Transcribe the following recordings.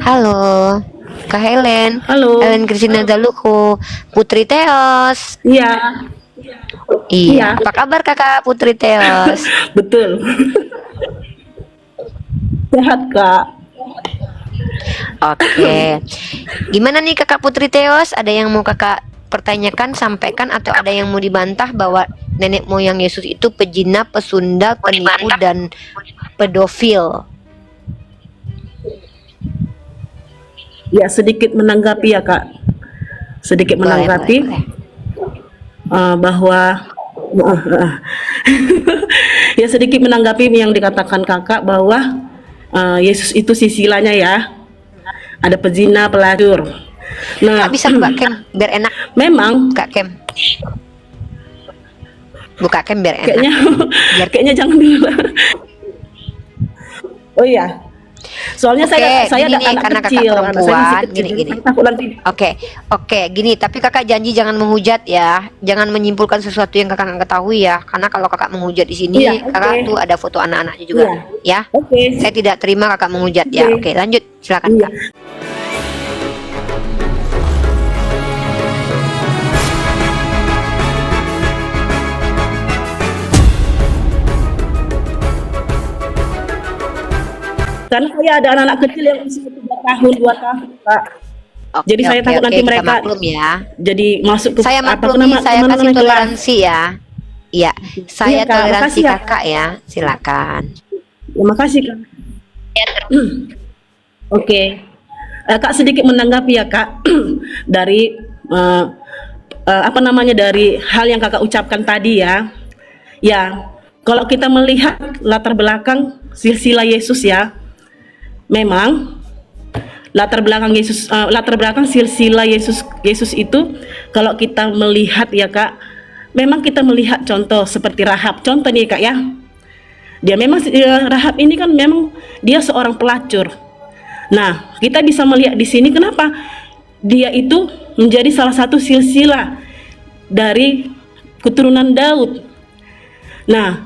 Halo, Kak Helen. Halo. Helen Kristina Daluku, Putri Teos. Iya, Iya, iya, apa kabar Kakak Putri Teos? betul. Sehat, Kak. Oke. Gimana nih Kakak Putri Teos? Ada yang mau Kakak pertanyakan, sampaikan, atau ada yang mau dibantah bahwa nenek moyang Yesus itu pejina, pesundal, penipu, dan pedofil? Ya, sedikit menanggapi ya, Kak. Sedikit Boleh, boleh, menanggapi boleh. bahwa ya sedikit menanggapi yang dikatakan Kakak bahwa Yesus itu sisilanya ya. Ada pezina, pelacur. Kak Nah, bisa buka cam biar enak. memang Buka cam. Buka cam biar enak. kayaknya Biar kayaknya jangan dulu. Oh iya. Soalnya Oke, saya gini ada nih, anak karena kakak kecil, anak saya masih perempuan, kecil, gini jadi gini. saya takut nanti. Oke, oke, gini. Tapi kakak janji jangan menghujat ya, jangan menyimpulkan sesuatu yang kakak nggak ketahui ya. Karena kalau kakak menghujat di sini, Iya, oke. kakak tuh ada foto anak-anaknya juga, Iya. ya. Oke. Saya tidak terima kakak menghujat ya. Oke. Oke, lanjut, silakan Iya. kak. Karena saya ada anak-anak kecil yang usia 3 tahun, 2 tahun, Pak. Oke, Jadi saya oke, takut oke, nanti kita mereka maklum ya. jadi masuk ke Saya apa maklumi, nama saya kasih namanya kelas. toleransi ya. Iya, Iya, saya Kak. toleransi Makasih ya, Kak. kakak ya. Silakan. Terima kasih, Kak. Oke. Kak sedikit menanggapi ya, Kak, dari eh, apa namanya dari hal yang Kakak ucapkan tadi ya. Ya, kalau kita melihat latar belakang silsilah Yesus ya, memang latar belakang silsilah Yesus itu kalau kita melihat ya Kak, memang kita melihat contoh seperti Rahab. Contoh nih Kak ya. Dia memang Rahab ini kan memang dia seorang pelacur. Nah, kita bisa melihat di sini kenapa dia itu menjadi salah satu silsilah dari keturunan Daud. Nah,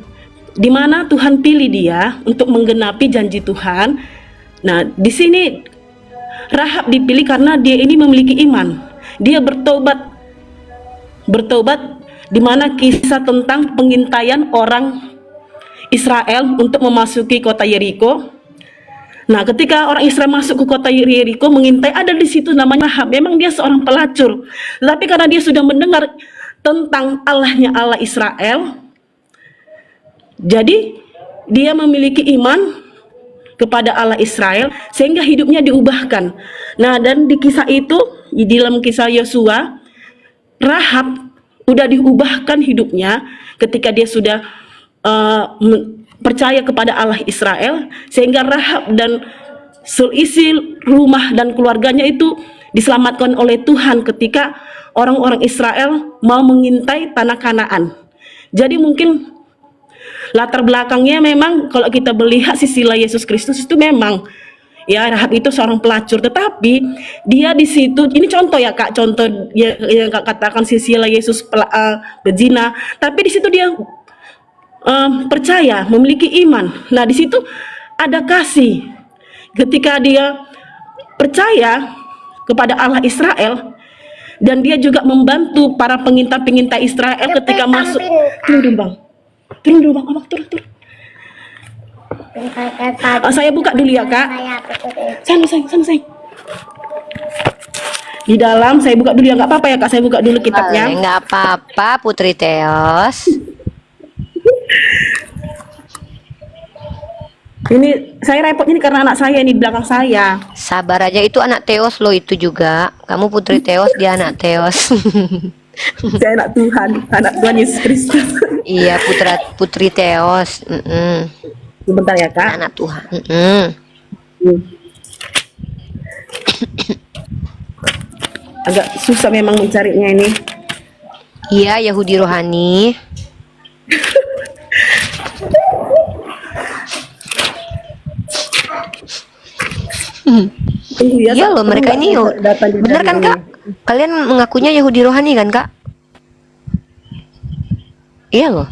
di mana Tuhan pilih dia untuk menggenapi janji Tuhan. Nah, di sini Rahab dipilih karena dia ini memiliki iman. Dia bertobat di mana kisah tentang pengintaian orang Israel untuk memasuki kota Yeriko. Nah, ketika orang Israel masuk ke kota Yeriko mengintai, ada di situ namanya Rahab. Memang dia seorang pelacur, tapi karena dia sudah mendengar tentang Allahnya Allah Israel, jadi dia memiliki iman kepada Allah Israel sehingga hidupnya diubahkan. Nah, dan di kisah itu, di dalam kisah Yosua, Rahab udah diubahkan hidupnya ketika dia sudah percaya kepada Allah Israel, sehingga Rahab dan seisi rumah dan keluarganya itu diselamatkan oleh Tuhan ketika orang-orang Israel mau mengintai tanah Kanaan. Jadi mungkin latar belakangnya memang kalau kita melihat silsilah Yesus Kristus itu memang ya Rahab itu seorang pelacur, tetapi dia di situ ini contoh ya Kak, contoh yang Kak katakan silsilah Yesus berzina, tapi di situ dia percaya, memiliki iman. Nah, di situ ada kasih. Ketika dia percaya kepada Allah Israel dan dia juga membantu para pengintai-pengintai Israel ketika masuk. Turun dulu, Bang. Turun dulu, Bang. Abang, turun, turun. Saya buka dulu ya, Kak. Sana, sana. Di dalam saya buka dulu ya, nggak apa-apa ya, Kak. Saya buka dulu kitabnya. Boleh, nggak apa-apa, Putri Teos. Ini saya repot ini karena anak saya ini di belakang saya. Sabar aja, itu anak Teos loh itu juga. Kamu Putri Teos, dia anak Teos. Saya anak Tuhan Yesus Kristus. Iya, Putri Teos. Sebentar ya Kak. Anak Tuhan. Agak susah memang mencarinya ini. Iya, Yahudi rohani. Iya loh, mereka ini bener kan Kak? Kalian mengakunya Yahudi rohani kan Kak? Iya loh.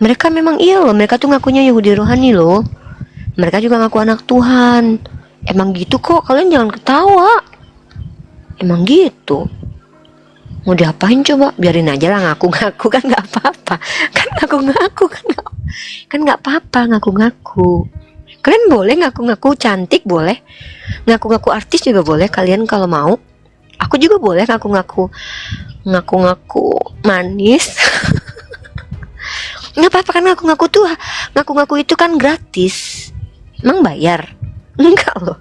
Mereka memang iya loh, mereka tuh ngakunya Yahudi rohani loh. Mereka juga ngaku anak Tuhan. Emang gitu kok, kalian jangan ketawa. Emang gitu. Mau diapain coba? Biarin aja lah ngaku-ngaku kan nggak apa-apa. Kan ngaku-ngaku kan nggak apa-apa ngaku-ngaku. Kalian boleh ngaku-ngaku cantik, boleh. Ngaku-ngaku artis juga boleh kalian kalau mau. Aku juga boleh ngaku-ngaku manis. Nggak apa-apa kan ngaku-ngaku tuh. Ngaku-ngaku itu kan gratis. Emang bayar? Enggak loh.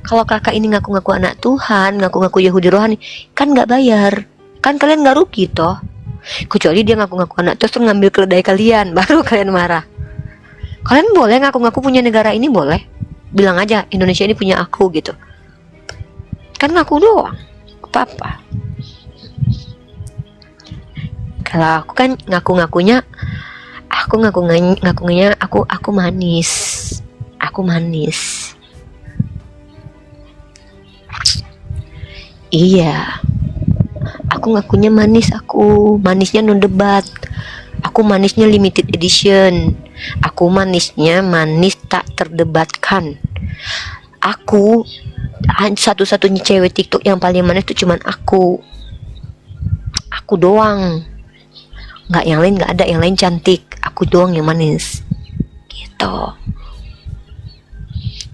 Kalau kakak ini ngaku-ngaku anak Tuhan, ngaku-ngaku Yahudi rohani, kan nggak bayar. Kan kalian nggak rugi toh. Kecuali dia ngaku-ngaku anak terus ngambil keledai kalian, baru kalian marah. Kalian boleh ngaku-ngaku punya negara ini, boleh. Bilang aja Indonesia ini punya aku gitu. Kan ngaku doang. Apa-apa. Kalau aku kan ngaku-ngakunya aku manis. Aku manis. Iya. Aku ngakunya manis, aku manisnya no debat. Aku manisnya limited edition. Aku manisnya manis tak terdebatkan. Aku satu-satunya cewek TikTok yang paling manis itu cuman aku. Aku doang. Nggak yang lain, nggak ada yang lain cantik. Aku doang yang manis. Gitu.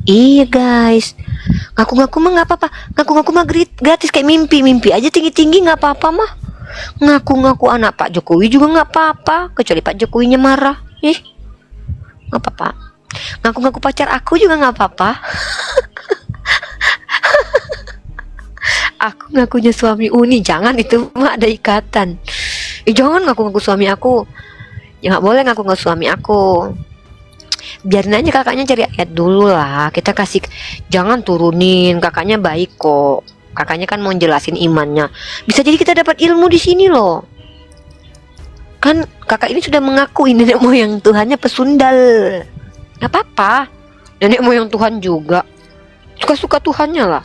Iya guys. Ngaku-ngaku mah nggak apa-apa. Ngaku-ngaku mah gratis kayak mimpi aja tinggi-tinggi nggak apa-apa mah. Ngaku-ngaku anak Pak Jokowi juga nggak apa-apa, kecuali Pak Jokowinya marah. Nggak apa-apa. Ngaku-ngaku pacar aku juga nggak apa-apa. Aku ngakunya suami Uni, jangan, itu mah ada ikatan. Jangan ngaku-ngaku suami aku. Ya nggak boleh ngaku-ngaku suami aku. Biarin aja kakaknya cari ayat dulu lah. Kita kasih, jangan turunin. Kakaknya baik kok. Kakaknya kan mau jelasin imannya. Bisa jadi kita dapat ilmu di sini loh. Kan kakak ini sudah mengakui nenek moyang Tuhannya pesundal. Gak apa-apa. Nenek moyang Tuhan juga. Suka-suka Tuhannya lah.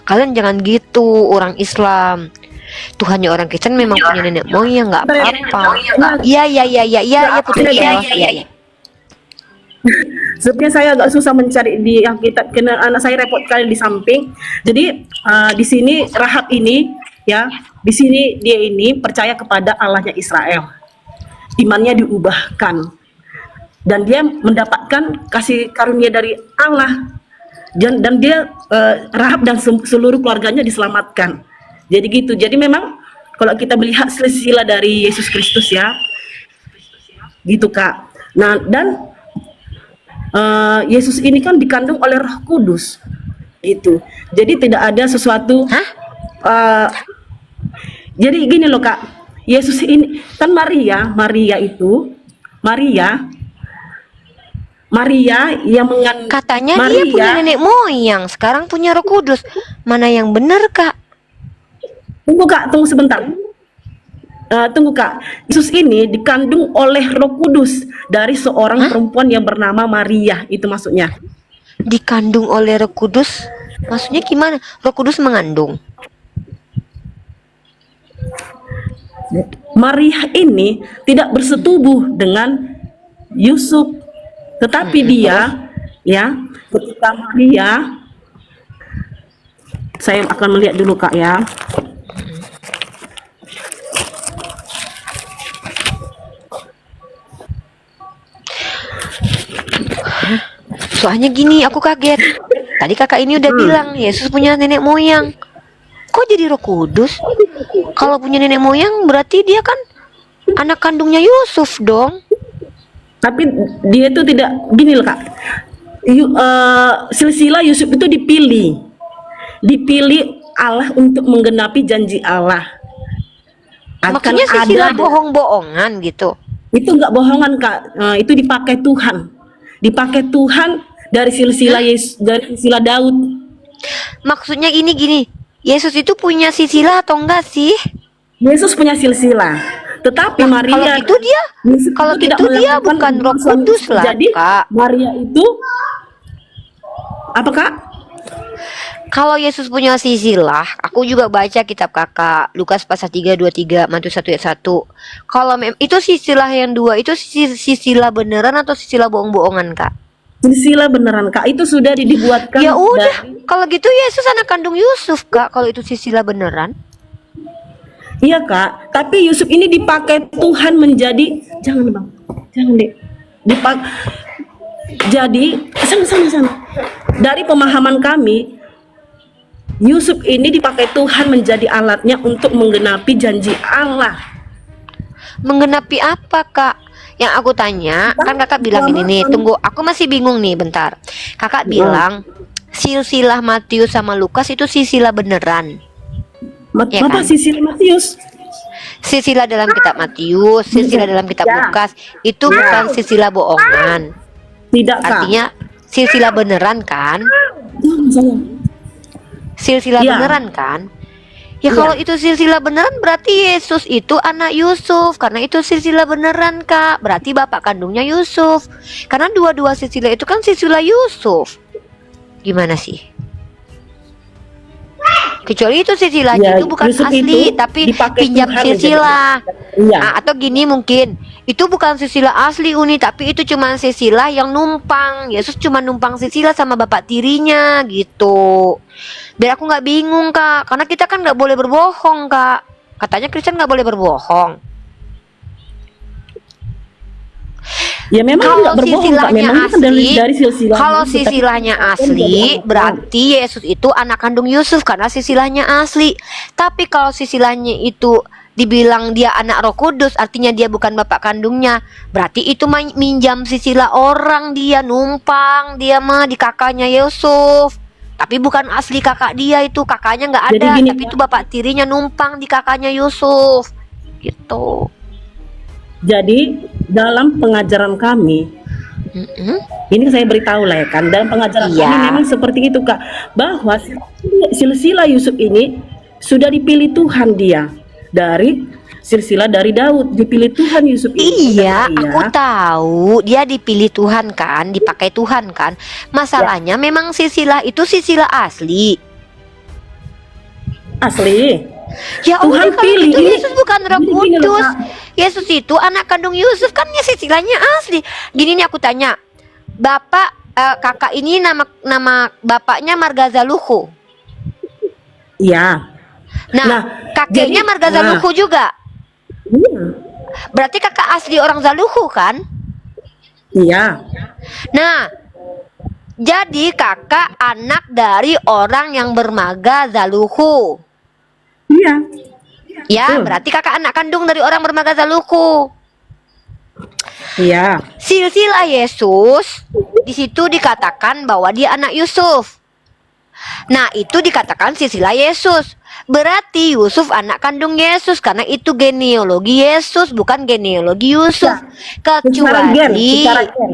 Kalian jangan gitu orang Islam. Tuhannya orang Kristen memang punya nenek moyang, nggak apa-apa. Iya putri. Iya. Sebenarnya saya agak susah mencari di Alkitab karena anak saya repot kali di samping. Jadi di sini Rahab ini ya, di sini dia ini percaya kepada Allahnya Israel. Imannya diubahkan dan dia mendapatkan kasih karunia dari Allah. Dan dia Rahab dan seluruh keluarganya diselamatkan. Jadi gitu. Jadi memang kalau kita melihat silsilah dari Yesus Kristus ya, gitu Kak. Nah dan Yesus ini kan dikandung oleh Roh Kudus, gitu. Jadi tidak ada sesuatu. Jadi gini loh Kak, Yesus ini kan Maria yang mengandung. Katanya dia punya nenek moyang, sekarang punya Roh Kudus. Mana yang benar Kak? Tunggu Kak, tunggu sebentar. Tunggu Kak, Yesus ini dikandung oleh Roh Kudus dari seorang perempuan yang bernama Maria, itu maksudnya. Dikandung oleh Roh Kudus? Maksudnya gimana? Roh Kudus mengandung? Maria ini tidak bersetubuh dengan Yusuf, tetapi dia ya, ketika Maria, saya akan melihat dulu Kak ya. Soalnya gini, aku kaget. Tadi kakak ini udah bilang Yesus punya nenek moyang. Kok jadi Roh Kudus? Kalau punya nenek moyang berarti dia kan anak kandungnya Yusuf dong. Tapi dia itu tidak gini loh Kak. Silsilah Yusuf itu dipilih Allah untuk menggenapi janji Allah. Maksudnya silsilah bohong-bohongan gitu. Itu enggak bohongan Kak. Itu dipakai Tuhan dari silsilah dari silsilah Daud. Maksudnya gini, Yesus itu punya silsilah atau enggak sih? Yesus punya silsilah, tetapi Maria kalau gitu dia bukan Roh Kudus lah. Jadi Kak, Maria itu apa Kak? kalau Yesus punya silsilah, aku juga baca kitab kakak Lukas pasal 3:23, Matius 1:1. Kalau itu silsilah yang dua, itu silsilah beneran atau silsilah bohong-bohongan Kak? silsilah beneran Kak, itu sudah dibuatkan Ya udah, dari. kalau gitu Yesus anak kandung Yusuf, Kak. Kalau itu silsilah beneran. Iya Kak, tapi Yusuf ini dipakai Tuhan menjadi, jangan Bang, jangan deh, jadi sama-sama dari pemahaman kami, Yusuf ini dipakai Tuhan menjadi alatnya untuk menggenapi janji Allah. Menggenapi apa, Kak? Yang aku tanya, kan Kakak bilang ini nih, tunggu, aku masih bingung nih, bentar. Kakak bilang silsilah Matius sama Lukas itu silsilah beneran. Ya Apa kan? silsilah Matius? Silsilah dalam kitab Matius, silsilah dalam kitab Lukas itu bukan silsilah bohongan. Tidak Kak. Artinya silsilah beneran kan? Silsilah Iya. beneran kan? Ya kalau itu silsilah beneran berarti Yesus itu anak Yusuf. Karena itu silsilah beneran, Kak. Berarti bapak kandungnya Yusuf. Karena dua-dua silsilah itu kan silsilah Yusuf. Gimana sih? Kecuali itu silsilahnya Ya, itu bukan Yusuf asli, itu tapi dipakai pinjam Tuhan silsilah. Iya. Nah, atau gini mungkin, itu bukan silsilah asli Uni, tapi itu cuma silsilah yang numpang. Yesus cuma numpang silsilah sama bapak tirinya gitu. Biar aku nggak bingung, Kak, karena kita kan nggak boleh berbohong, Kak. Katanya Kristen nggak boleh berbohong. Ya memang Kalau nggak berbohong Kak, silsilahnya memang kan asli, dari silsilah. kalau Tapi silsilahnya asli, berarti Yesus itu anak kandung Yusuf karena silsilahnya asli. Tapi kalau silsilahnya itu dibilang dia anak Roh Kudus, artinya dia bukan bapak kandungnya. Berarti itu minjam silsilah orang, dia numpang, dia mah di kakaknya Yusuf. Tapi bukan asli kakak dia, itu kakaknya nggak Jadi ada, gini, tapi itu bapak tirinya numpang di kakaknya Yusuf. Gitu. jadi dalam pengajaran kami, ini saya beritahu lah ya kan, dalam pengajaran Iya. kami memang seperti itu Kak, bahwa silsilah Yusuf ini sudah dipilih Tuhan dia dari silsilah dari Daud, dipilih Tuhan Yusuf ini. Iya, aku tahu dia dipilih Tuhan kan, dipakai Tuhan kan. Masalahnya memang silsilah itu silsilah asli. Asli. Ya Tuhan udah kalau pilih. gitu Ini- Yesus bukan Roh jadi gini loh, Kudus. Kak. Yesus itu anak kandung Yusuf kan ya silsilahnya asli. Gini nih aku tanya, bapak kakak ini nama bapaknya Margazaluhu. Iya. Nah, kakeknya jadi- Margazaluhu juga. Iya. Berarti kakak asli orang Zaluhu kan? Iya. Nah, jadi kakak anak dari orang yang bermaga Zaluhu. Iya. Ya, Betul. berarti kakak anak kandung dari orang bermaga Zaluhu. Iya. Silsilah Yesus di situ dikatakan bahwa dia anak Yusuf. Nah, itu dikatakan silsilah Yesus. Berarti Yusuf anak kandung Yesus karena itu genealogi Yesus bukan genealogi Yusuf. Secara gen, Kecuali secara gen.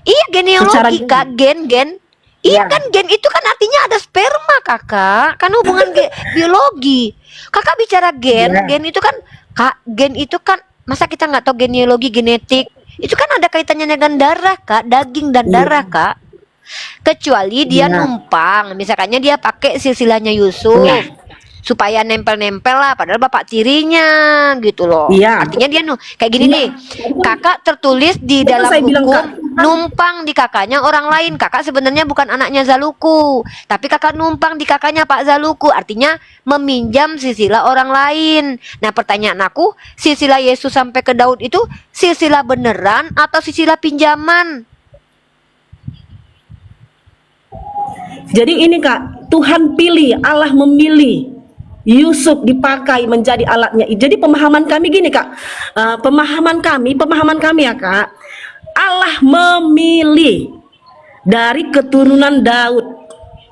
iya genealogi Secara Kak, gen. Iya Ya. kan gen itu kan artinya ada sperma Kakak, kan hubungan biologi. Kakak bicara gen, Ya. gen itu kan Kak, gen itu kan masa kita nggak tahu genealogi genetik? Itu kan ada kaitannya dengan darah Kak, daging dan Iya. darah Kak. Kecuali dia Ya. numpang, misalkannya dia pakai silsilahnya Yusuf. Ya. Supaya nempel-nempel lah padahal bapak tirinya gitu loh. Iya. Artinya dia kayak gini Iya. nih. Kakak tertulis di Itu dalam saya bilang, hukum Kak. numpang di kakaknya orang lain. Kakak sebenarnya bukan anaknya Zaluku, tapi kakak numpang di kakaknya Pak Zaluku. Artinya meminjam silsilah orang lain. Nah, pertanyaan aku, silsilah Yesus sampai ke Daud itu silsilah beneran atau silsilah pinjaman? Jadi ini Kak, Tuhan pilih, Allah memilih Yusuf dipakai menjadi alatnya. Jadi pemahaman kami gini Kak, pemahaman kami ya Kak, Allah memilih dari keturunan Daud.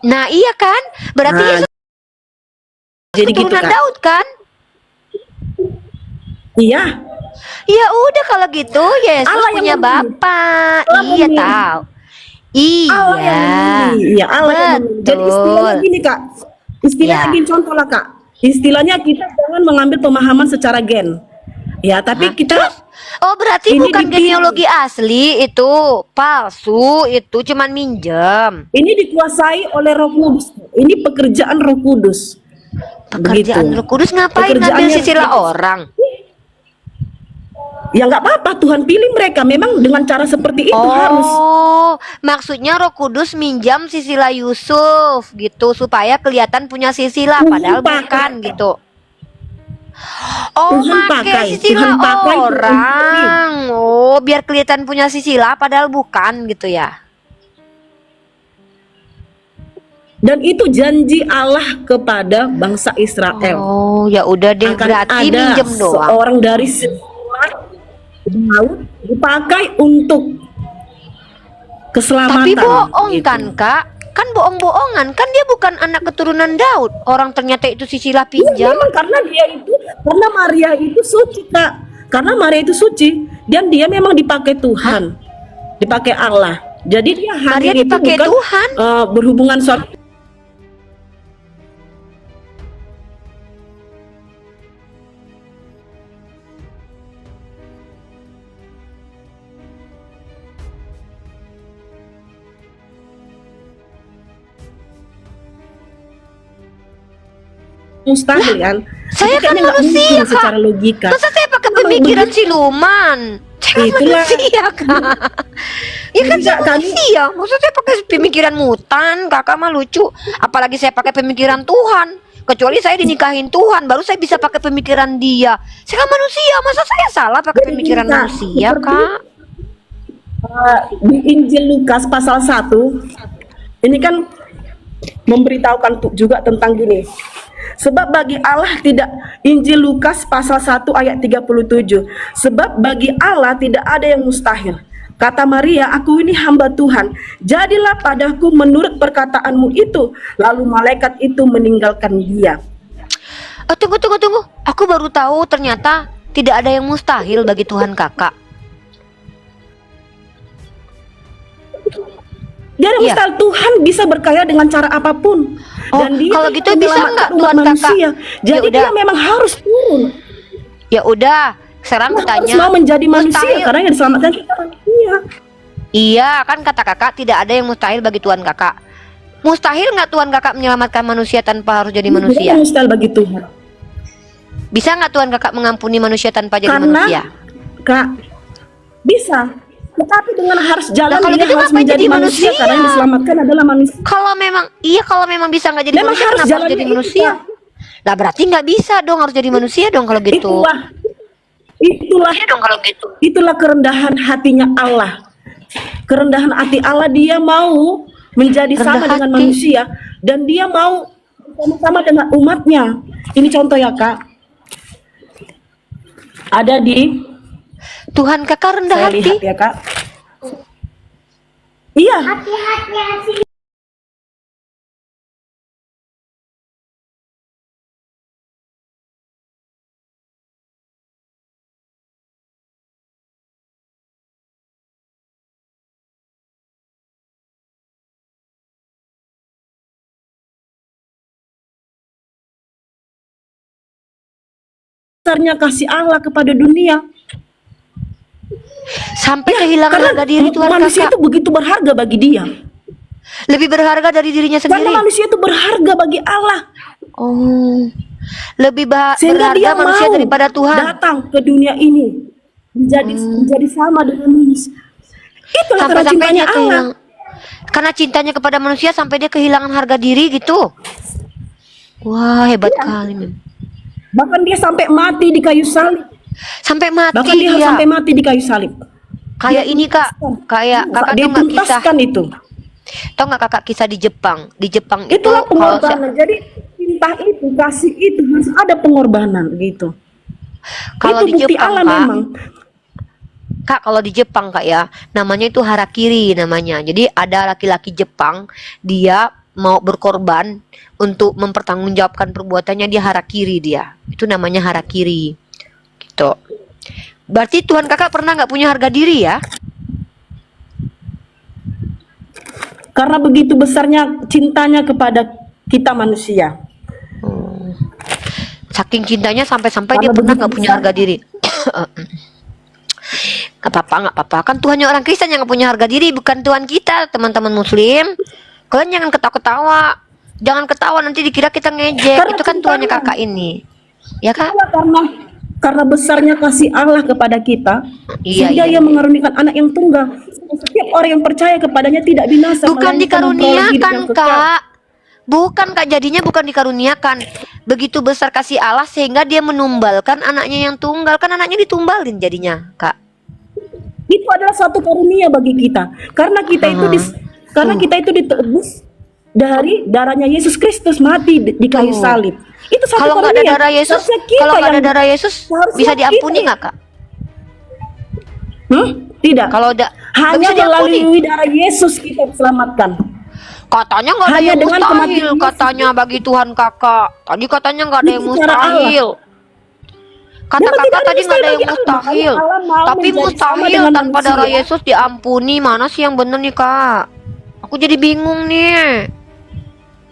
Nah, iya kan? Berarti Nah, Yesus jadi gitu keturunan Kak. Daud kan? Iya. Ya udah kalau gitu Yesus Allah yang punya memilih. bapak. Allah Iya memilih. tahu. Allah yang memilih. Iya, Allah yang memilih. Jadi istilahnya gini Kak. Istilahnya Ya. gini contoh lah Kak. Istilahnya kita jangan mengambil pemahaman secara gen. Ya, tapi kita Oh berarti Ini bukan dipilih. genealogi asli itu palsu, itu cuman minjem. ini dikuasai oleh Roh Kudus. Ini pekerjaan Roh Kudus. Pekerjaan Begitu. Roh Kudus ngapain Pekerjaannya ngambil silsilah Roh Kudus. orang? ya nggak apa-apa, Tuhan pilih mereka memang dengan cara seperti itu harus. Oh, maksudnya Roh Kudus minjam Sisila Yusuf gitu supaya kelihatan punya Sisila Tuhan padahal pakai. bukan gitu. Oh, Tuhan make pakai, Sisila Tuhan pakai orang. Oh, biar kelihatan punya Sisila padahal bukan gitu ya. Dan itu janji Allah kepada bangsa Israel. Oh, ya udah deh Akan berarti ada minjem doang. seorang dari semua Daud dipakai untuk keselamatan. Tapi bohong gitu. kan, Kak? Kan bohong-bohongan. Kan dia bukan anak keturunan Daud. Orang ternyata itu Sisila Ya, pinjam. memang karena Maria itu suci, Kak. Karena Maria itu suci dan dia memang dipakai Tuhan, dipakai Allah. Jadi dia Maria hamil itu dipakai bukan Tuhan. berhubungan suami. Mustahil kan? Saya Itu kan kayaknya nggak manusia, mungkin Kak. secara logika. Masa saya pakai Memang pemikiran begitu. siluman? Saya kan Itulah. manusia, Kak. Ya kan saya Enggak, kami- manusia. Maksudnya saya pakai pemikiran mutan, Kakak mah lucu. Apalagi saya pakai pemikiran Tuhan. Kecuali saya dinikahin Tuhan, baru saya bisa pakai pemikiran dia. Saya kan manusia, masa saya salah pakai Jadi pemikiran kita manusia, seperti- Kak? Di Injil Lukas pasal 1 ini kan memberitahukan juga tentang gini. Sebab bagi Allah tidak, Injil Lukas pasal 1 ayat 37. Sebab bagi Allah tidak ada yang mustahil. Kata Maria, aku ini hamba Tuhan. Jadilah padaku menurut perkataanmu itu. Lalu malaikat itu meninggalkan dia. Tunggu. Aku baru tahu ternyata tidak ada yang mustahil bagi Tuhan Kakak. Dia ada Iya. mustahil, Tuhan bisa berkarya dengan cara apapun. Oh, Dan dia kalau gitu bisa menyelamatkan nggak umat Tuhan Kakak? manusia. Jadi Ya dia udah. memang harus turun. Ya udah, sekarang Harus tanya. mau menjadi manusia mustahil. karena yang diselamatkan kita manusia. Iya, kan kata Kakak tidak ada yang mustahil bagi Tuhan Kakak. Mustahil nggak Tuhan Kakak menyelamatkan manusia tanpa harus jadi Bukan manusia? mustahil bagi Tuhan. Bisa nggak Tuhan Kakak mengampuni manusia tanpa jadi Karena manusia? Kak bisa. Tetapi dengan harus jalan Nah, kalau dia gitu harus ngapain menjadi jadi manusia manusia? karena yang diselamatkan adalah manusia. Kalau memang bisa nggak jadi Memang manusia, harus kenapa harus jalannya jadi itu, manusia? Kak. Lah berarti nggak bisa dong, harus jadi manusia dong kalau gitu. Itulah kerendahan hatinya Allah. Kerendahan hati Allah, dia mau menjadi Rendah sama dengan hati. manusia dan dia mau sama dengan umatnya. Ini contoh ya, Kak. Ada di Tuhan Kakak rendah saya hati. lihat ya, Kak. Iya. Besarnya kasih Allah kepada dunia. Sampai Ya, kehilangan karena harga diri Tuhan manusia Kakak. itu begitu berharga bagi dia. Lebih berharga dari dirinya Karena sendiri. manusia itu berharga bagi Allah. Oh, lebih Sehingga dia berharga manusia mau daripada Tuhan. datang ke dunia ini menjadi sama dengan manusia. Itulah karena Sampai-sampai cintanya dia Allah. kehilangan. Karena cintanya kepada manusia sampai dia kehilangan harga diri gitu. Wah, hebat Iya. kali Mem. Bahkan dia sampai mati di kayu salib. Sampai mati Bahkan dia dia. sampai mati di kayu salib. Kayak ini Kak, kayak Kakak Dia tuh nggak kisah. tuntaskan itu. Tahu nggak Kakak kisah di Jepang? Di Jepang itu Itulah kalau pengorbanan. Jadi cinta itu, kasih itu harus ada pengorbanan gitu. kalau Itu di bukti Jepang Allah Kak, memang. Kak, kalau di Jepang Kak ya, namanya itu harakiri namanya. Jadi ada laki-laki Jepang, dia mau berkorban untuk mempertanggungjawabkan perbuatannya, dia harakiri dia. Itu namanya harakiri. Gitu. Berarti Tuhan Kakak pernah nggak punya harga diri ya? Karena begitu besarnya cintanya kepada kita manusia. Saking cintanya sampai-sampai dia Karena pernah begitu nggak punya besar. harga diri. Nggak apa-apa. Kan Tuhannya orang Kristen yang nggak punya harga diri, bukan Tuhan kita, teman-teman Muslim. Kalian jangan ketawa-ketawa. Jangan ketawa nanti dikira kita ngejek. Karena Itu kan Tuhannya cintanya. Kakak ini. Ya Kak? Itulah karena besarnya kasih Allah kepada kita, Iya, sehingga iya, ia iya. mengaruniakan anak yang tunggal. Setiap orang yang percaya kepadanya tidak binasa, Bukan melainkan memperoleh hidup dikaruniakan, yang kekal. Kak. Bukan, Kak, jadinya bukan dikaruniakan. Begitu besar kasih Allah sehingga dia menumbalkan anaknya yang tunggal. Kan anaknya ditumbalin jadinya, Kak. Itu adalah satu karunia bagi kita, karena kita itu karena kita itu ditebus dari darahnya Yesus Kristus mati di kayu Tuh. salib. Itu satu Kalau nggak ada karunia. darah Yesus, Seharusnya kita kalau nggak ada yang- darah Yesus, seharusnya bisa diampuni kita- nggak, Kak? Tidak. Kalau nggak Hanya bisa diampuni. melalui darah Yesus kita diselamatkan. Katanya nggak ada Hanya yang dengan mustahil, kematian Yesus. katanya bagi Tuhan Kakak. Tadi katanya nggak ada Itu yang cara Allah. mustahil. Kata Memang Kakak tidak ada tadi nggak ada yang bagi Allah. mustahil. Makanya Allah mau Tapi menjadi sama mustahil dengan tanpa manusia. darah Yesus diampuni. Mana sih yang bener nih, Kak? Aku jadi bingung nih.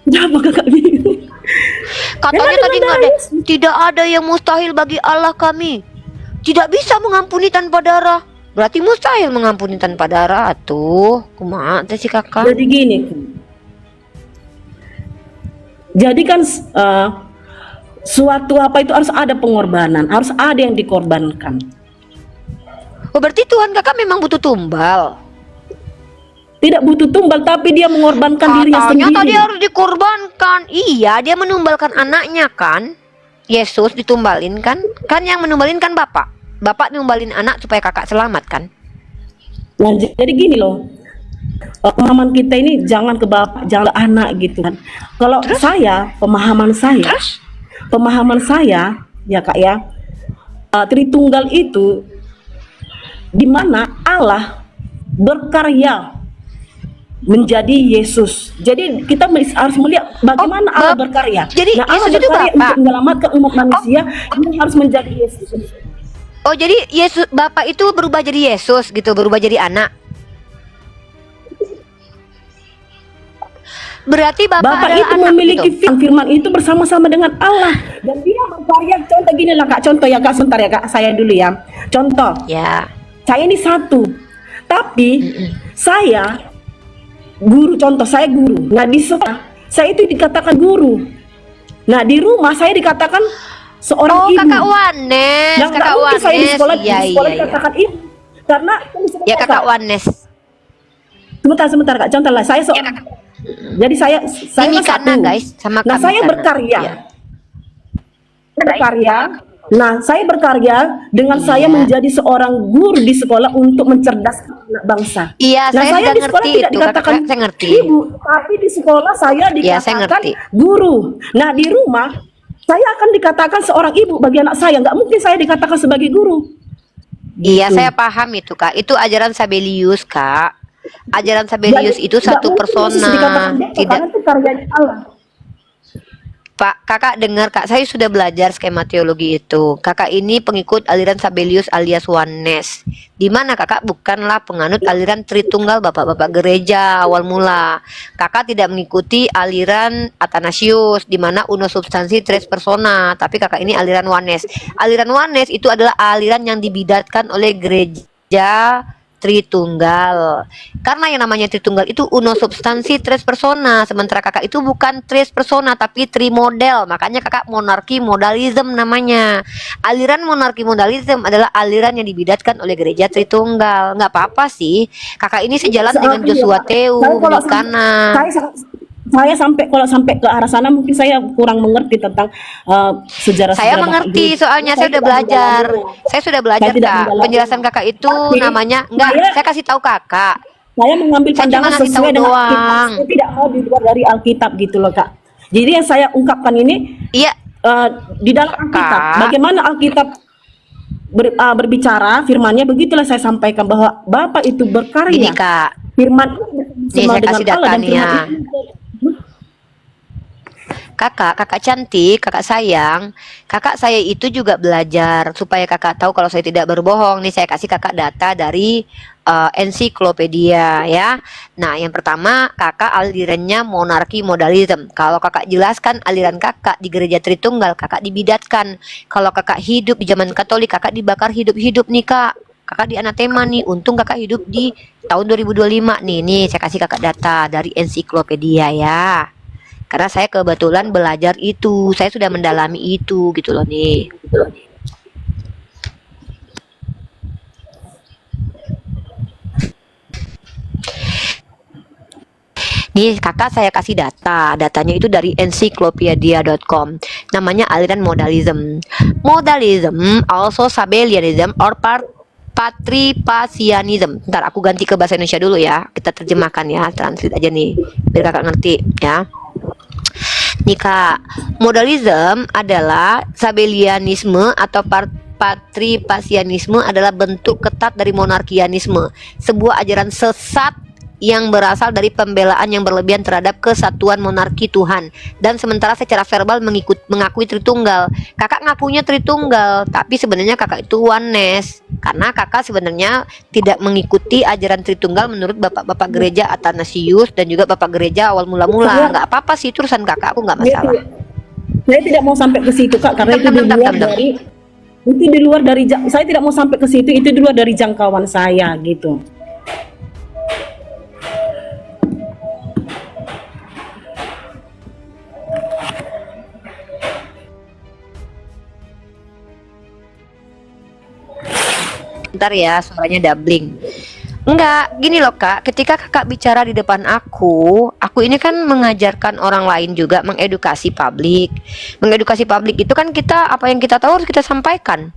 Kenapa kakak bingung? Katanya Memang tadi dengan nggak darah ada, Yesus. tidak ada yang mustahil bagi Allah kami. Tidak bisa mengampuni tanpa darah. Berarti mustahil mengampuni tanpa darah tuh. Kumaha teh si Kakak? Jadi gini. Jadi kan suatu apa itu harus ada pengorbanan, harus ada yang dikorbankan. Oh, berarti Tuhan Kakak memang butuh tumbal. Tidak butuh tumbal, tapi dia mengorbankan dirinya Katanya sendiri. tadi harus dikorbankan. Iya, dia menumbalkan anaknya kan. Yesus ditumbalin kan? Kan yang menumbalin kan Bapak. Bapak numbalin anak supaya Kakak selamat kan? Nah, jadi gini loh. Pemahaman kita ini jangan ke bapak, jangan ke anak gitu kan. Kalau saya, pemahaman saya ya Kak ya, Tritunggal itu di mana Allah berkarya menjadi Yesus. Jadi kita harus melihat bagaimana Allah berkarya. jadi Nah, Allah Yesus itu berkarya Bapak? untuk menyelamatkan umat manusia, ini harus menjadi Yesus. Oh, jadi Yesus Bapak itu berubah jadi Yesus gitu, berubah jadi anak. Berarti Bapak adalah Bapak itu anak memiliki gitu. firman itu bersama-sama dengan Allah, dan dia berkarya. Contoh gini lah Kak, contoh ya Kak, sebentar ya Kak, saya dulu ya. Contoh, Ya. saya ini satu, tapi saya guru, contoh saya guru. Nah di sekolah saya itu dikatakan guru. Nah di rumah saya dikatakan seorang Oh, ibu. Kakak Wanes, Yang nggak Kakak mungkin saya di Wanes. sekolah, Iya, iya, iya. dikatakan ibu, karena di sekolah, Ya, Kakak Wanes. sebentar Kak, contoh lah saya jadi saya Ini satu. karena guys, sama Nah kami saya karena. berkarya. Ya. Berkarya. Nah, saya berkarya dengan saya Iya. menjadi seorang guru di sekolah untuk mencerdaskan anak bangsa. Iya, Nah, saya sudah di sekolah ngerti tidak itu, dikatakan Kakak, saya ngerti. ibu, tapi di sekolah saya Iya, saya dikatakan ngerti. guru. Nah, di rumah saya akan dikatakan seorang ibu bagi anak saya. Nggak mungkin saya dikatakan sebagai guru. Iya, Gitu. saya paham itu, Kak. Itu ajaran Sabelius, Kak. Ajaran Sabelius Jadi, itu nggak satu mungkin Yesus dikatakan persona. Bapa, Tidak, karena itu karyanya Allah. Pak, Kakak dengar, Kak. Saya sudah belajar skema teologi itu. Kakak ini pengikut aliran Sabelius alias Oneness. Di mana Kakak bukanlah penganut aliran Tritunggal Bapak-bapak gereja awal mula. Kakak tidak mengikuti aliran Athanasius di mana uno substansi tres persona, tapi Kakak ini aliran Oneness. Aliran Oneness itu adalah aliran yang dibidatkan oleh gereja Tritunggal. Karena yang namanya Tritunggal itu uno substansi tres persona, sementara Kakak itu bukan tres persona tapi trimodel. Makanya Kakak monarki modalism namanya. Aliran monarki modalism adalah aliran yang dibidatkan oleh gereja Tritunggal. Nggak apa-apa sih. Kakak ini sejalan dengan Joshua Teu, Mikana. Saya kalau sampai ke arah sana mungkin saya kurang mengerti tentang sejarah. Saya mengerti, soalnya saya sudah belajar. Saya sudah belajar, Kak. Penjelasan Kakak itu namanya enggak, saya kasih tahu Kakak. Saya mengambil Saya cuma pandangan ngasih tahu sesuai dengan doang. Alkitab. Saya tidak mau di luar dari Alkitab gitu loh Kak. Jadi yang saya ungkapkan ini Iya, di dalam Alkitab. Kak. Bagaimana Alkitab berbicara, firmannya begitulah saya sampaikan bahwa Bapa itu ini berkarya. Kak. Firman Nih, saya kasih datanya. Kakak cantik, kakak sayang, kakak saya itu juga belajar supaya kakak tahu kalau saya tidak berbohong. Nih saya kasih kakak data dari ensiklopedia ya. Nah yang pertama kakak alirannya monarki modalism. Kalau kakak jelaskan aliran kakak di gereja Tritunggal, kakak dibidatkan. Kalau kakak hidup di zaman Katolik, kakak dibakar hidup-hidup nih kak. Kakak di anatema nih, untung kakak hidup di tahun 2025 nih. Nih saya kasih kakak data dari ensiklopedia ya. Karena saya kebetulan belajar itu, saya sudah mendalami itu gitu loh nih. Nih kakak saya kasih datanya itu dari encyclopedia.com. Namanya aliran modalism. Modalism also Sabellianism or Patripasianism. Ntar aku ganti ke bahasa Indonesia dulu ya. Kita terjemahkan ya, translate aja nih biar kakak ngerti ya. Nih kak, modalism adalah Sabellianisme atau Patripasianisme adalah bentuk ketat dari monarkianisme, sebuah ajaran sesat yang berasal dari pembelaan yang berlebihan terhadap kesatuan monarki Tuhan, dan sementara secara verbal mengakui Tritunggal. Kakak ngakunya Tritunggal, tapi sebenarnya kakak itu oneness, karena kakak sebenarnya tidak mengikuti ajaran Tritunggal menurut bapak-bapak gereja Athanasius dan juga bapak gereja awal mula-mula. Nggak apa-apa sih, itu urusan kakak, aku nggak masalah. Saya tidak mau sampai ke situ kak, karena itu di luar dari saya tidak mau sampai ke situ, itu di luar dari jangkauan saya gitu. Bentar ya, suaranya doubling. Enggak, gini loh kak, ketika kakak bicara di depan aku ini kan mengajarkan orang lain juga, mengedukasi publik. Mengedukasi publik itu kan kita, apa yang kita tahu harus kita sampaikan.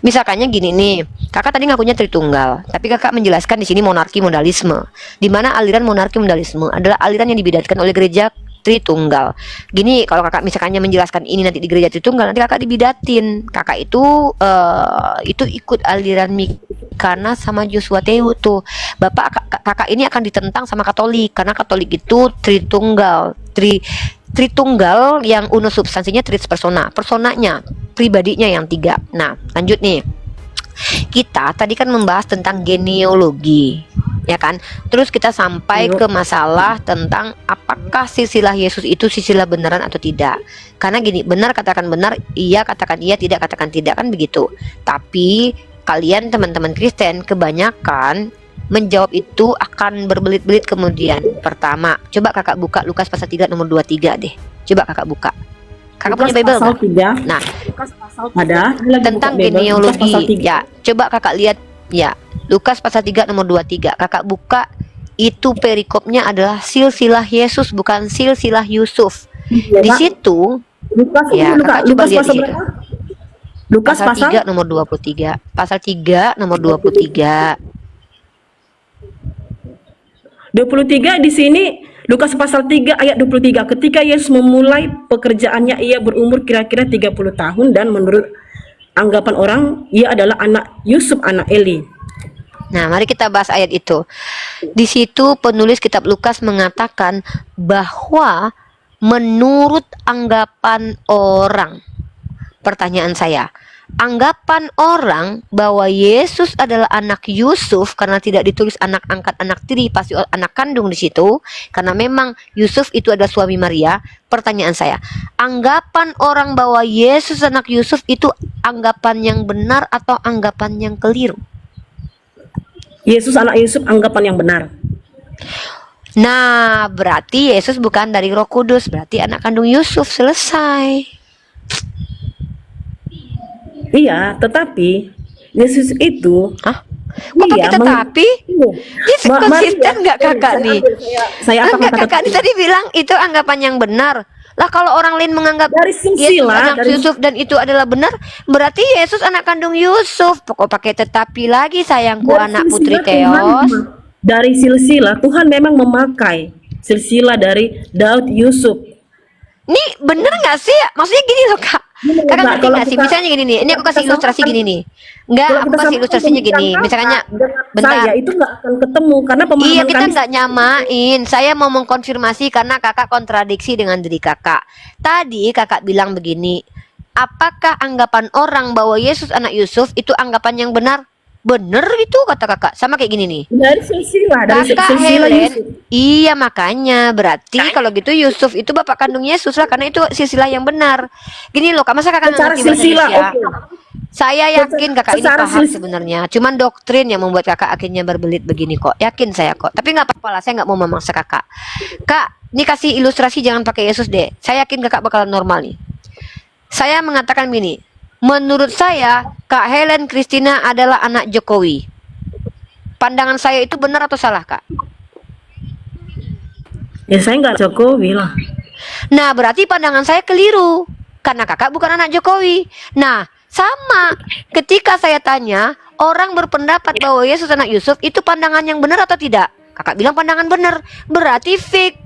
Misalkannya gini nih, kakak tadi ngakunya Tritunggal, tapi kakak menjelaskan di sini monarki modalisme, di mana aliran monarki modalisme adalah aliran yang dibidatkan oleh gereja Tritunggal. Gini, kalau kakak misalkannya menjelaskan ini nanti di gereja Tritunggal, nanti kakak dibidatin. Kakak itu ikut aliran karena sama Joshua Teu tuh. Kakak ini akan ditentang sama Katolik, karena Katolik itu Tritunggal. Tritunggal yang uno substansinya tris persona, personanya, pribadinya yang 3. Nah, lanjut nih. Kita tadi kan membahas tentang genealogi, ya kan? Terus kita sampai ke masalah tentang apakah silsilah Yesus itu silsilah beneran atau tidak. Karena gini, benar katakan benar, iya katakan iya, tidak katakan tidak, kan begitu. Tapi kalian teman-teman Kristen kebanyakan menjawab itu akan berbelit-belit kemudian. Pertama, coba kakak buka Lukas pasal 3 nomor 23 deh. Coba kakak buka. Kakak punya Bible nggak? Nah, ada tentang genealogi ya, coba kakak lihat ya, Lukas pasal 3 nomor 23. Kakak buka, itu perikopnya adalah silsilah Yesus, bukan silsilah Yusuf. Di situ Lukas, ya, kakak coba lihat di situ. Lukas pasal 3 nomor 23. Pasal 3 nomor 23. 23 di sini, Lukas pasal 3 ayat 23. Ketika Yesus memulai pekerjaannya, ia berumur kira-kira 30 tahun dan menurut anggapan orang ia adalah anak Yusuf, anak Eli. Nah, mari kita bahas ayat itu. Di situ penulis kitab Lukas mengatakan bahwa menurut anggapan orang. Pertanyaan saya, anggapan orang bahwa Yesus adalah anak Yusuf, karena tidak ditulis anak angkat, anak tiri, pasti anak kandung di situ, karena memang Yusuf itu adalah suami Maria. Pertanyaan saya, anggapan orang bahwa Yesus anak Yusuf itu anggapan yang benar atau anggapan yang keliru? Yesus anak Yusuf, anggapan yang benar. Nah, berarti Yesus bukan dari Roh Kudus, berarti anak kandung Yusuf, selesai. Iya, tetapi Yesus itu Kok pakai tetapi? Ini konsisten nggak kakak nih? Enggak, kakak ini tadi bilang itu anggapan yang benar. Lah kalau orang lain menganggap Yesus anak Yusuf dan itu adalah benar, berarti Yesus anak kandung Yusuf. Kok pakai tetapi lagi, sayangku, anak putri Theos? Dari silsilah Tuhan memang memakai silsilah dari Daud Yusuf. Nih bener nggak sih? Maksudnya gini loh kak. Kakak ngerti nggak sih? Misalnya gini nih, ini aku kasih ilustrasi gini nih. Enggak, aku kasih ilustrasinya gini. Misalnya, bentar. Saya itu nggak akan ketemu karena pemahaman iya, kita nggak nyamain. Saya mau mengkonfirmasi karena kakak kontradiksi dengan diri kakak. Tadi kakak bilang begini, apakah anggapan orang bahwa Yesus anak Yusuf itu anggapan yang benar? Bener itu kata kakak. Sama kayak gini nih. Dari silsilah, dari Kakak silsilah Helen, Yusuf. iya makanya berarti kalau gitu Yusuf itu bapak kandung Yesus lah, karena itu silsilah yang benar. Gini loh kak, masa kakak nggak ngerti bahasa Indonesia? Saya yakin kakak ini paham sebenarnya, cuman doktrin yang membuat kakak akhirnya berbelit begini kok. Yakin saya kok, tapi nggak apa-apa lah, saya nggak mau memaksa kakak. Kak, ini kasih ilustrasi, jangan pakai Yesus deh. Saya yakin kakak bakalan normal nih. Saya mengatakan gini, menurut saya Kak Helen Christina adalah anak Jokowi. Pandangan saya itu benar atau salah kak? Ya saya nggak Jokowi lah. Nah, berarti pandangan saya keliru. Karena kakak bukan anak Jokowi. Nah, sama. Ketika saya tanya, orang berpendapat bahwa Yesus anak Yusuf, itu pandangan yang benar atau tidak? Kakak bilang pandangan benar. Berarti fake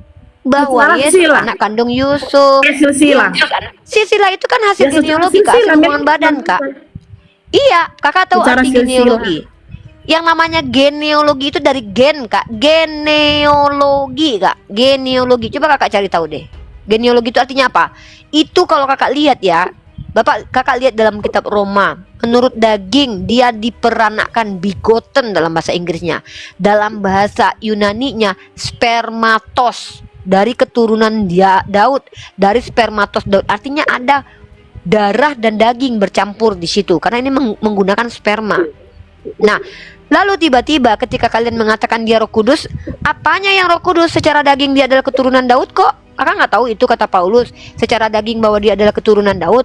bahwa Secara Yesus sila. anak kandung Yusuf. Silsilah. Silsilah itu kan hasil Ya, secara genealogi, Kak, silsilah, hasil hubungan memang. badan, Kak. Iya, kakak tahu Secara arti silsilah. genealogi. Yang namanya genealogi itu dari gen, Kak. Genealogi, Kak. Genealogi. Coba kakak cari tahu deh. Genealogi itu artinya apa? Itu kalau kakak lihat ya, kakak lihat dalam kitab Roma. Menurut daging dia diperanakan begotten dalam bahasa Inggrisnya. Dalam bahasa Yunaninya spermatos, dari keturunan dia Daud, dari spermatos Daud. Artinya ada darah dan daging bercampur di situ karena ini menggunakan sperma. Nah, lalu tiba-tiba ketika kalian mengatakan dia Roh Kudus, apanya yang Roh Kudus? Secara daging dia adalah keturunan Daud kok. Kakak nggak tahu itu kata Paulus secara daging bahwa dia adalah keturunan Daud.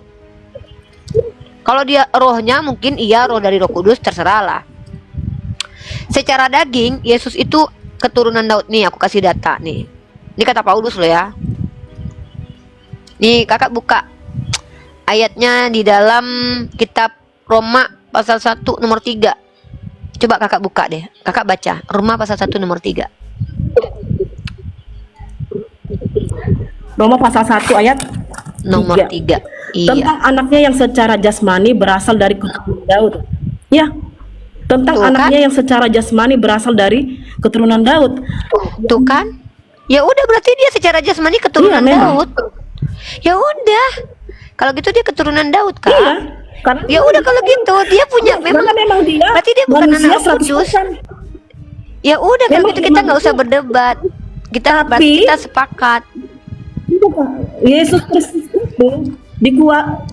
Kalau dia rohnya mungkin iya roh dari Roh Kudus, terserahlah. Secara daging Yesus itu keturunan Daud. Nih aku kasih data nih. Ini kata Paulus loh ya. Nih kakak buka ayatnya di dalam kitab Roma pasal 1 nomor 3. Coba kakak buka deh. Kakak baca Roma pasal 1 nomor 3. Roma pasal 1 ayat Nomor 3. Iya. tentang anaknya yang secara jasmani berasal dari keturunan Daud. Ya, tentang Tuh kan? anaknya yang secara jasmani berasal dari keturunan Daud. Tuh kan? Ya udah berarti dia secara jasmani keturunan Iya, memang. Daud. Ya udah. Kalau gitu dia keturunan Daud, Kak. Iya, karena Ya udah kalau gitu dia punya karena memang dia berarti dia bukan manusia anak Kudus. 100%. Ya udah kalau Memang gitu kita nggak manusia. usah berdebat. Kita berarti Tapi- kita sepakat. Itu, Kak. Yesus Kristus itu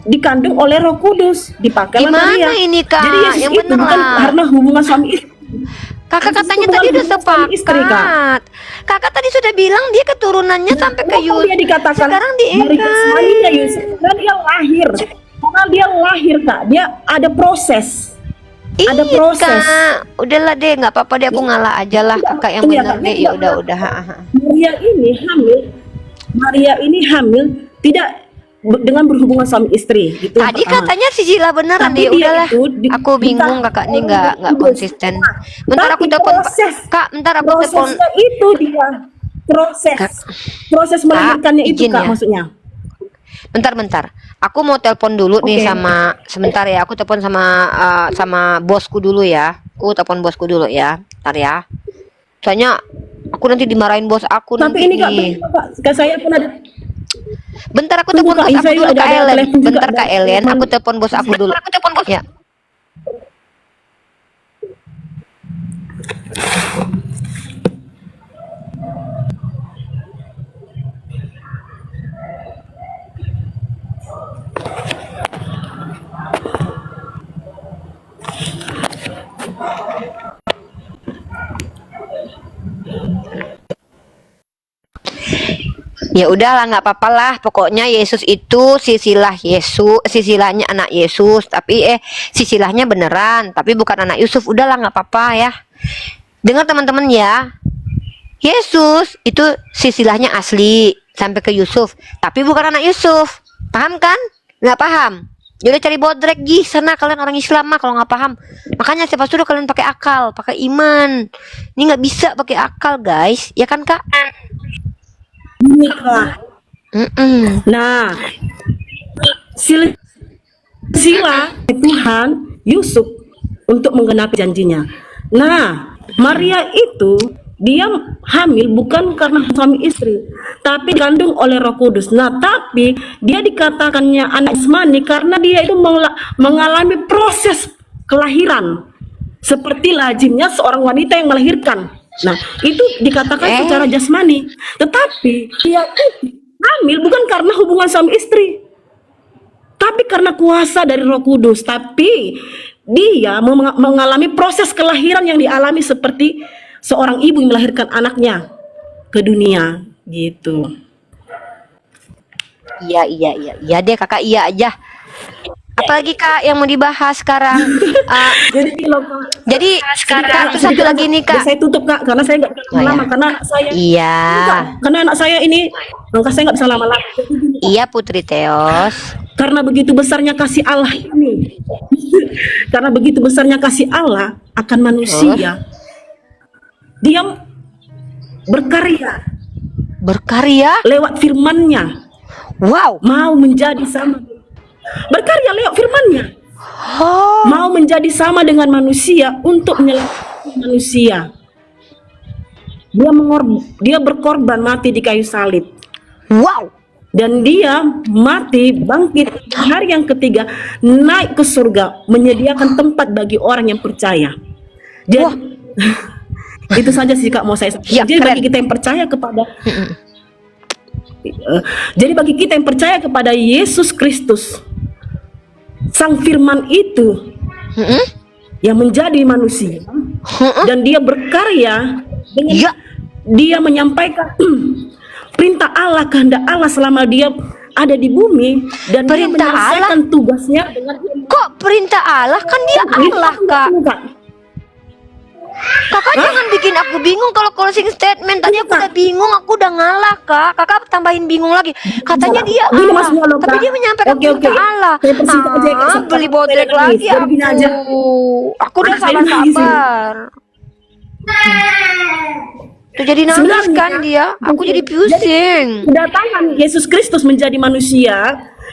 dikandung oleh Roh Kudus, dipakai Gimana Maria. ini, Kak? Jadi Yesus Yang itu bener bukan lah. karena hubungan suami istri. Kakak Yesus katanya itu tadi bukan udah hubungan suami istri, Kak. sepakat. Kakak tadi sudah bilang dia keturunannya sampai ke Kenapa Yusuf. dia dikatakan Sekarang dari diingkari. jasmaninya Yusuf? Karena dia lahir. Karena dia lahir, Kak. Dia ada proses. Ada Iya, proses. Kak. Udahlah deh, nggak apa-apa deh, aku ngalah aja lah, kakak yang Iya, benar Kak. deh. Ya udah. Maria ini hamil tidak dengan berhubungan suami istri. Itu yang Tadi pertama. katanya si Jila beneran Tapi deh. dia Udahlah. itu Aku bingung kakak nih nggak konsisten. Bentar aku Tapi telepon proses. Kak. Bentar aku telepon. Prosesnya itu dia proses. Kak. Proses melahirkannya itu, izin Kak, ya. maksudnya. Bentar. Aku mau telepon dulu nih Oke. sama sebentar ya. Aku telepon sama bosku dulu ya. Aku telepon bosku dulu ya. Bentar ya. Soalnya aku nanti dimarahin bos aku Tapi nanti ini, Kak, nih. Kak, saya pun ada. Bentar aku Tunggu, telepon Kak, bos aku saya dulu, ada Kak Ellen. telepon juga, Bentar ada Kak Ellen, telepon. aku telepon bos aku dulu. Ya. Ya udahlah, nggak apa-apa lah. Pokoknya Yesus itu silsilah Yesus, silsilahnya anak Yesus, tapi silsilahnya beneran, tapi bukan anak Yusuf. Udahlah, nggak apa-apa ya. Dengar teman-teman ya. Yesus itu silsilahnya asli sampai ke Yusuf, tapi bukan anak Yusuf. Paham kan? Nggak paham? Yaudah cari bodrek di sana kalian orang Islam mah kalau nggak paham. Makanya siapa suruh kalian pakai akal, pakai iman. Ini nggak bisa pakai akal guys, ya kan Kak? Ini, Kak. Mm-mm. Nah, sila Tuhan Yusuf untuk menggenapi janjinya. Nah, Maria itu dia hamil bukan karena suami istri, tapi dikandung oleh Roh Kudus. Nah, tapi dia dikatakannya anak jasmani karena dia itu mengalami proses kelahiran seperti lazimnya seorang wanita yang melahirkan. Nah, itu dikatakan secara jasmani. Tetapi dia itu hamil bukan karena hubungan suami istri, tapi karena kuasa dari Roh Kudus. Tapi dia mengalami proses kelahiran yang dialami seperti seorang ibu yang melahirkan anaknya ke dunia, gitu. Iya deh kakak, iya aja. Apalagi Kak yang mau dibahas sekarang? Jadi gini loh, Kak. Jadi Kak, terus satu lagi nih Kak. Saya tutup, Kak, karena saya nggak bisa Oh, lama, ya. karena anak saya Iya, karena anak saya ini, maka saya nggak bisa lama-lama. Jadi gini, iya Putri Teos. karena begitu besarnya kasih Allah ini, karena begitu besarnya kasih Allah akan manusia, dia berkarya Berkarya. lewat firman-Nya, Wow. mau menjadi sama, berkarya lewat firman-Nya, Oh, mau menjadi sama dengan manusia untuk menyelamatkan manusia. Dia berkorban mati di kayu salib, wow. dan dia mati bangkit di hari yang ketiga, naik ke surga, menyediakan tempat bagi orang yang percaya. Jadi itu saja sih Kak mau saya sampaikan. Ya, Jadi keren. bagi kita yang percaya kepada jadi bagi kita yang percaya kepada Yesus Kristus, Sang Firman itu Mm-mm. yang menjadi manusia, dan dia berkarya dengan Ya. dia menyampaikan perintah Allah, kehendak Allah selama dia ada di bumi, dan dia Perintah menyelesaikan tugasnya dengan Kok perintah Allah? Kan dia Allah Kak. Kakak jangan bikin aku bingung kalau closing statement. Tadi aku Kak. udah bingung, aku udah ngalah Kak. Kakak tambahin bingung lagi. Katanya dia Gini Allah, maksudnya loh, tapi Kak. dia menyampaikan Oke, perintah oke. Allah. Saya persingkat aja, Kak. Sampai Beli aku bodrek nangis. lagi Jadi aku. gini aja. Aku udah Anak saya salah nangis ini. sabar. Tuh jadi nangis Sebenarnya, kan dia. Aku jadi pusing. Kedatangan Yesus Kristus menjadi manusia,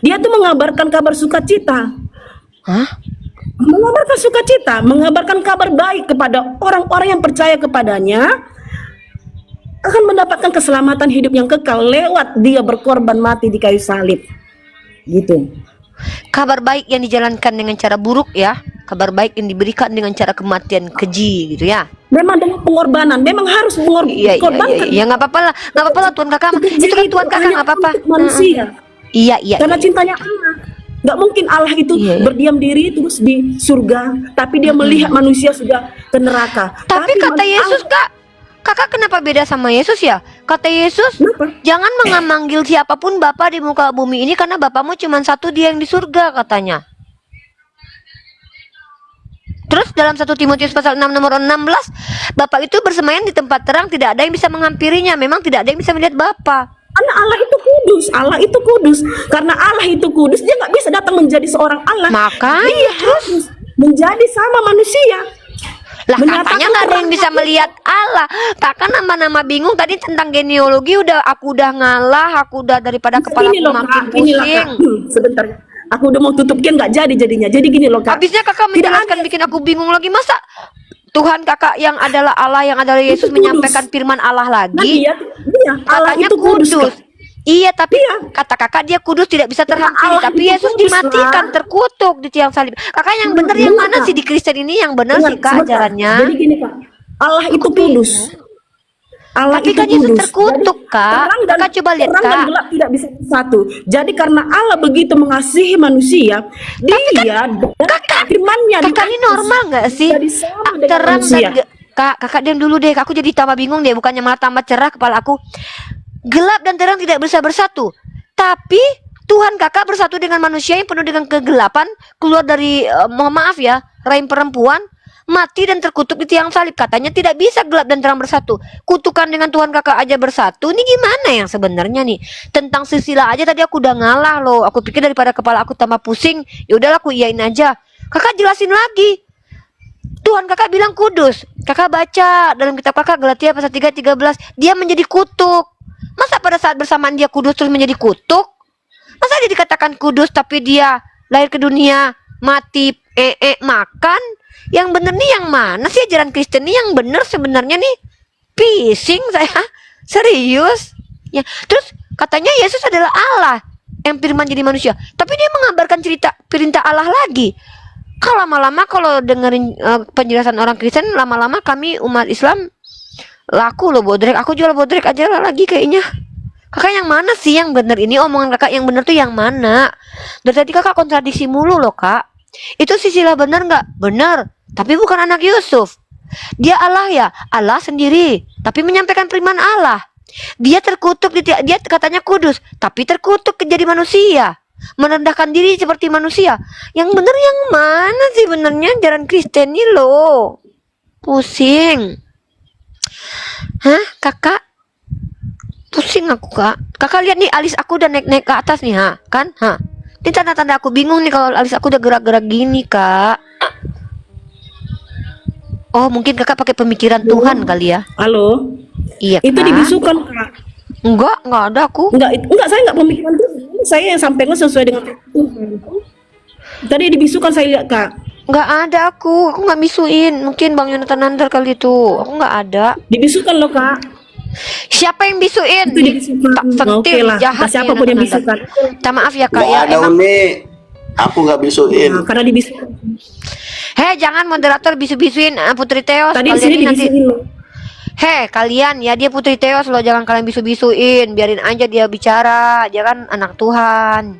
dia tuh mengabarkan kabar sukacita. Hah? Mengabarkan sukacita, mengabarkan kabar baik kepada orang-orang yang percaya kepadanya, akan mendapatkan keselamatan hidup yang kekal lewat dia berkorban mati di kayu salib. Gitu. Kabar baik yang dijalankan dengan cara buruk ya. Kabar baik yang diberikan dengan cara kematian keji gitu ya. Memang dengan pengorbanan, memang harus Iya, mengorbankan. iya, nggak apa-apa lah, nggak apa-apa lah Tuhan kakak. Pekerjaan Itu kan Tuhan kakak hanya nggak apa-apa. untuk manusia. Iya, iya. Karena cintanya Allah. Nggak mungkin Allah itu Iya, iya. berdiam diri terus di surga, tapi dia melihat manusia sudah ke neraka. Tapi kata Yesus kakak kenapa beda sama Yesus ya? Kata Yesus, Kenapa? jangan memanggil siapapun Bapa di muka bumi ini karena Bapamu cuma satu, dia yang di surga katanya. Terus dalam 1 Timotius pasal 6 nomor 16, Bapak itu bersemayam di tempat terang, tidak ada yang bisa menghampirinya. Memang tidak ada yang bisa melihat Bapa. Karena Allah itu kudus, Allah itu kudus. Karena Allah itu kudus, dia nggak bisa datang menjadi seorang Allah. Makanya Dia harus menjadi sama manusia. lah Menyatakan katanya nggak ada yang bisa terang. melihat Allah. Kakak nama-nama bingung tadi tentang genealogi aku udah ngalah, aku udah daripada kepala Ini aku loh, makin Kak, ini loh, Kak. pusing. Sebentar. Aku udah mau tutupin nggak jadi jadinya. Jadi gini loh Kak. Habisnya kakak Tidak menjelaskan bikin aku bingung lagi. Masa Tuhan kakak yang adalah Allah, yang adalah Yesus kudus. menyampaikan firman Allah Nah, lagi, dia Allah katanya itu kudus. Kak. Iya, tapi Iya. kata kakak dia kudus tidak bisa terhampiri. Allah Tapi itu Yesus kudus, dimatikan, lah. terkutuk di tiang salib. Kakak yang benar yang Dengar, mana Kak. sih di Kristen ini yang benar Dengar, sih kak sebentar. ajarannya? Jadi gini Kak, Allah itu kudus. Allah Tapi itu kan Yesus kudus. terkutuk, Jadi, Kak. terang dan, Kakak coba lihat, terang dan Kak. gelap tidak bisa bersatu. Jadi karena Allah begitu mengasihi manusia, dia firman-Nya Kakak ini diutus normal nggak sih? jadi sama dengan Terang manusia. dan kakak diam dulu deh. Aku jadi tambah bingung deh. Bukannya malah tambah cerah kepala aku. Gelap dan terang tidak bisa bersatu. Tapi Tuhan kakak bersatu dengan manusia yang penuh dengan kegelapan, keluar dari mohon maaf ya, rahim perempuan, mati dan terkutuk di tiang salib. Katanya tidak bisa gelap dan terang bersatu. Kutukan dengan Tuhan kakak aja bersatu. Ini gimana yang sebenarnya nih? Tentang silsilah aja tadi aku udah ngalah loh. Aku pikir daripada kepala aku tambah pusing, ya udahlah aku iyain aja. Kakak jelasin lagi. Tuhan kakak bilang kudus. Kakak baca dalam kitab kakak Galatia pasal 3:13, dia menjadi kutuk. Masa pada saat bersamaan dia kudus terus menjadi kutuk? Masa dia dikatakan kudus tapi dia lahir ke dunia, mati, makan? Yang bener nih yang mana sih ajaran Kristen nih yang bener sebenarnya nih? Pising saya. Serius. Ya, terus katanya Yesus adalah Allah yang firman jadi manusia. Tapi dia mengabarkan cerita perintah Allah lagi. Kalau lama-lama kalau dengerin penjelasan orang Kristen, lama-lama kami umat Islam laku loh bodrek. Aku jual bodrek aja lah lagi kayaknya. Kakak yang mana sih yang bener ini? Omongan kakak yang bener tuh yang mana? Dari tadi kakak kontradiksi mulu loh kak. Itu Sisilah bener nggak? Bener. Tapi bukan anak Yusuf. Dia Allah ya, Allah sendiri. Tapi menyampaikan firman Allah. Dia terkutuk, dia katanya kudus, tapi terkutuk jadi manusia. merendahkan diri seperti manusia. Yang benar yang mana sih benernya ajaran Kristen ini loh? Pusing. Hah, kakak? Pusing aku, kak. Kakak lihat nih alis aku udah naik-naik ke atas nih, ha? Kan? Ha? Ini tanda-tanda aku bingung nih kalau alis aku udah gerak-gerak gini, kak. Oh, mungkin kakak pakai pemikiran Tuhan kali ya? Halo, Iya, itu kak. dibisukan Kak. Enggak ada aku. Enggak, saya enggak pemikiran Tuhan. Saya yang sampaikan sesuai dengan Tuhan. Tadi dibisukan saya lihat Kak. Enggak ada aku nggak bisuin. Mungkin Bang Yonatan Nandar kali itu. Aku nggak ada. Dibisukan loh Kak. Siapa yang bisuin? Itu dibisukan. Tak Oke sentil, lah. jahat Siapapun nih yang Yonatan Nandar. bisukan. Minta maaf ya kak Nggak ya. ada Emang. Uni. Aku nggak bisuin. Nah, karena dibisukan. Heh, jangan moderator bisu-bisuin Putri Teos. Tadi di Kalian sini ini nanti. dibisuin loh. Heh, kalian ya dia Putri Teos loh. Jangan kalian bisu-bisuin. Biarin aja dia bicara. Dia kan anak Tuhan.